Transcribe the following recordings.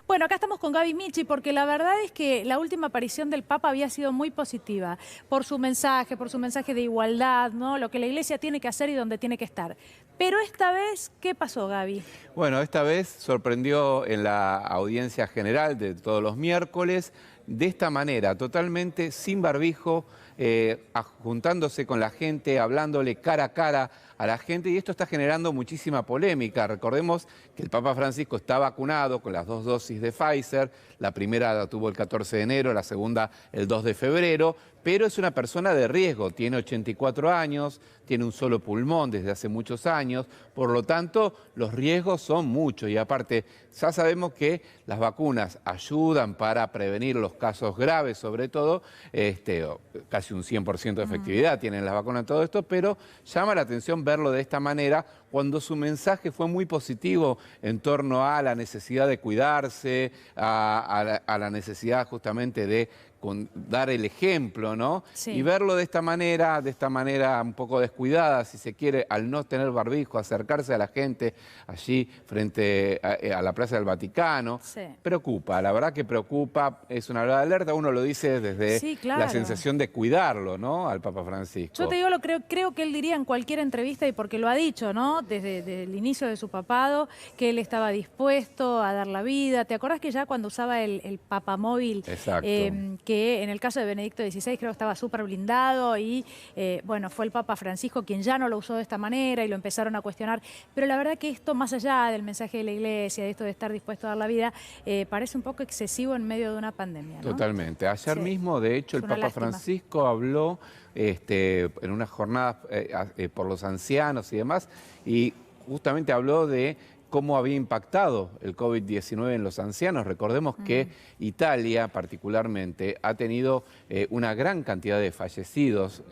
Bueno, acá estamos con Gaby Michi porque la verdad es que la última aparición del Papa había sido muy positiva por su mensaje de igualdad, ¿no? Lo que la Iglesia tiene que hacer y donde tiene que estar. Pero esta vez, ¿qué pasó, Gaby? Bueno, esta vez sorprendió en la audiencia general de todos los miércoles, de esta manera, totalmente sin barbijo, juntándose con la gente, hablándole cara a cara a la gente, y esto está generando muchísima polémica. Recordemos que el Papa Francisco está vacunado con las 2 dosis de Pfizer, la primera la tuvo el 14 de enero, la segunda el 2 de febrero, pero es una persona de riesgo, tiene 84 años, tiene un solo pulmón desde hace muchos años, por lo tanto los riesgos son muchos, y aparte ya sabemos que las vacunas ayudan para prevenir los casos graves, sobre todo, casi un 100% de efectividad tienen las vacunas en todo esto, pero llama la atención verlo de esta manera cuando su mensaje fue muy positivo en torno a la necesidad de cuidarse, a la necesidad justamente de dar el ejemplo, ¿no? Sí. Y verlo de esta manera un poco descuidada, si se quiere, al no tener barbijo, acercarse a la gente allí frente a la Plaza del Vaticano, Sí. Preocupa, la verdad que preocupa, es una verdad alerta, uno lo dice desde Sí, claro. la sensación de cuidarlo, ¿no? Al Papa Francisco. Yo te digo, creo que él diría en cualquier entrevista, y porque lo ha dicho, ¿no? Desde el inicio de su papado, que él estaba dispuesto a dar la vida. ¿Te acordás que ya cuando usaba el papamóvil, Exacto. que en el caso de Benedicto XVI creo que estaba súper blindado y, bueno, fue el Papa Francisco quien ya no lo usó de esta manera y lo empezaron a cuestionar? Pero la verdad que esto, más allá del mensaje de la Iglesia, de esto de estar dispuesto a dar la vida, parece un poco excesivo en medio de una pandemia, ¿no? Totalmente. Ayer mismo, de hecho, el Papa lástima. Francisco habló en unas jornadas por los ancianos y demás, y justamente habló de cómo había impactado el COVID-19 en los ancianos. Recordemos que Italia, particularmente, ha tenido una gran cantidad de fallecidos.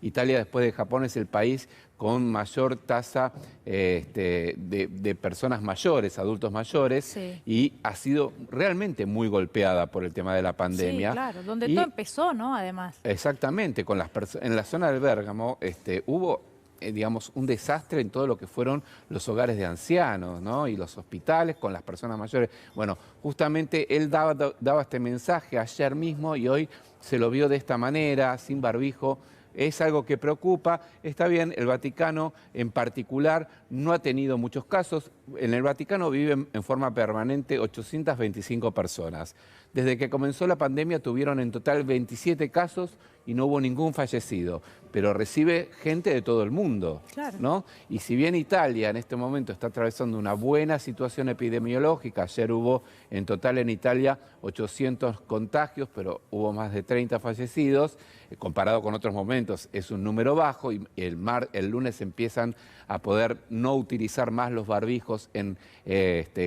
Italia, después de Japón, es el país con mayor tasa de personas mayores, adultos mayores, Sí. y ha sido realmente muy golpeada por el tema de la pandemia. Sí, claro, donde todo empezó, ¿no? Además. Exactamente, en la zona del Bérgamo hubo digamos, un desastre en todo lo que fueron los hogares de ancianos, ¿no? Y los hospitales con las personas mayores. Bueno, justamente él daba este mensaje ayer mismo y hoy se lo vio de esta manera, sin barbijo. Es algo que preocupa. Está bien, el Vaticano en particular no ha tenido muchos casos. En el Vaticano viven en forma permanente 825 personas. Desde que comenzó la pandemia tuvieron en total 27 casos y no hubo ningún fallecido. Pero recibe gente de todo el mundo, Claro. ¿no? Y si bien Italia en este momento está atravesando una buena situación epidemiológica, ayer hubo en total en Italia 800 contagios, pero hubo más de 30 fallecidos, comparado con otros momentos es un número bajo, y el lunes empiezan a poder no utilizar más los barbijos en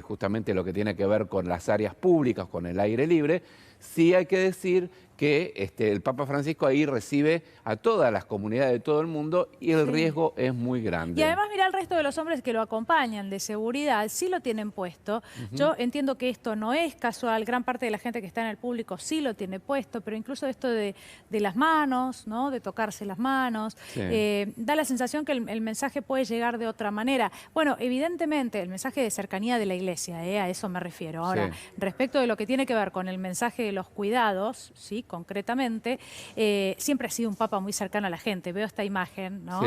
justamente lo que tiene que ver con las áreas públicas, con el aire libre. Sí hay que decir que el Papa Francisco ahí recibe a todas las comunidades de todo el mundo y el riesgo es muy grande. Y además, mira, el resto de los hombres que lo acompañan de seguridad sí lo tienen puesto. Yo entiendo que esto no es casual, gran parte de la gente que está en el público sí lo tiene puesto, pero incluso esto de las manos, ¿no? De tocarse las manos, da la sensación que el mensaje puede llegar de otra manera. Bueno, evidentemente el mensaje de cercanía de la Iglesia, a eso me refiero. Ahora, respecto de lo que tiene que ver con el mensaje de los cuidados, sí, concretamente, siempre ha sido un Papa muy cercano a la gente. Veo esta imagen, ¿no?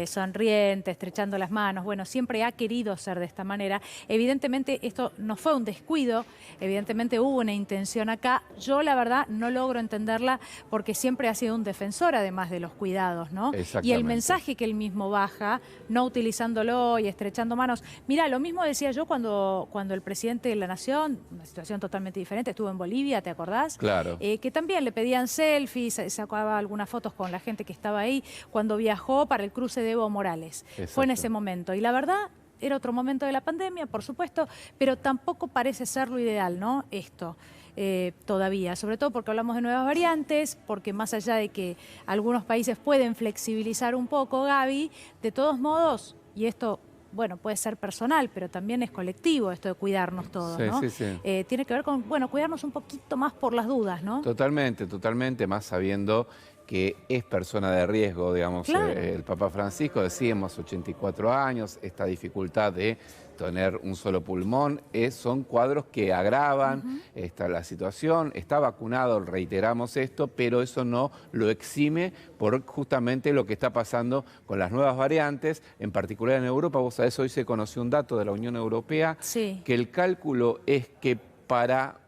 Sonriente, estrechando las manos. Bueno, siempre ha querido ser de esta manera. Evidentemente esto no fue un descuido, evidentemente hubo una intención acá. Yo la verdad no logro entenderla porque siempre ha sido un defensor además de los cuidados, ¿no? Y el mensaje que él mismo baja, no utilizándolo y estrechando manos. Mirá, lo mismo decía yo cuando el presidente de la Nación, una situación totalmente diferente, estuvo en Bolivia, ¿te acordás? Claro. Que también le pedían selfies, sacaba algunas fotos con la gente que estaba ahí cuando viajó para el cruce de Evo Morales. Exacto. Fue en ese momento. Y la verdad, era otro momento de la pandemia, por supuesto, pero tampoco parece ser lo ideal, ¿no? Esto. Todavía, sobre todo porque hablamos de nuevas variantes, porque más allá de que algunos países pueden flexibilizar un poco, Gaby, de todos modos, y esto, bueno, puede ser personal, pero también es colectivo esto de cuidarnos todos, ¿no? Tiene que ver con, bueno, cuidarnos un poquito más por las dudas, ¿no? Totalmente, totalmente, más sabiendo que es persona de riesgo, digamos, Claro. el Papa Francisco, decíamos 84 años, esta dificultad de tener un solo pulmón, son cuadros que agravan la situación, está vacunado, reiteramos esto, pero eso no lo exime por justamente lo que está pasando con las nuevas variantes, en particular en Europa. Vos sabés, hoy se conoció un dato de la Unión Europea, Sí. que el cálculo es que para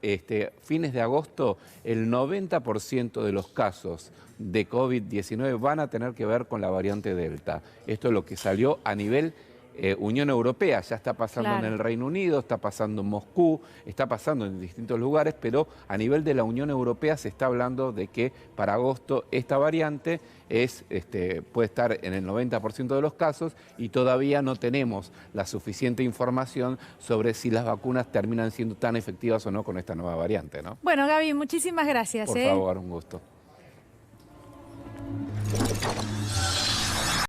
fines de agosto el 90% de los casos de COVID-19 van a tener que ver con la variante Delta. Esto es lo que salió a nivel Unión Europea, ya está pasando en el Reino Unido, está pasando en Moscú, está pasando en distintos lugares, pero a nivel de la Unión Europea se está hablando de que para agosto esta variante puede estar en el 90% de los casos y todavía no tenemos la suficiente información sobre si las vacunas terminan siendo tan efectivas o no con esta nueva variante, ¿no? Bueno, Gaby, muchísimas gracias. Por favor, un gusto.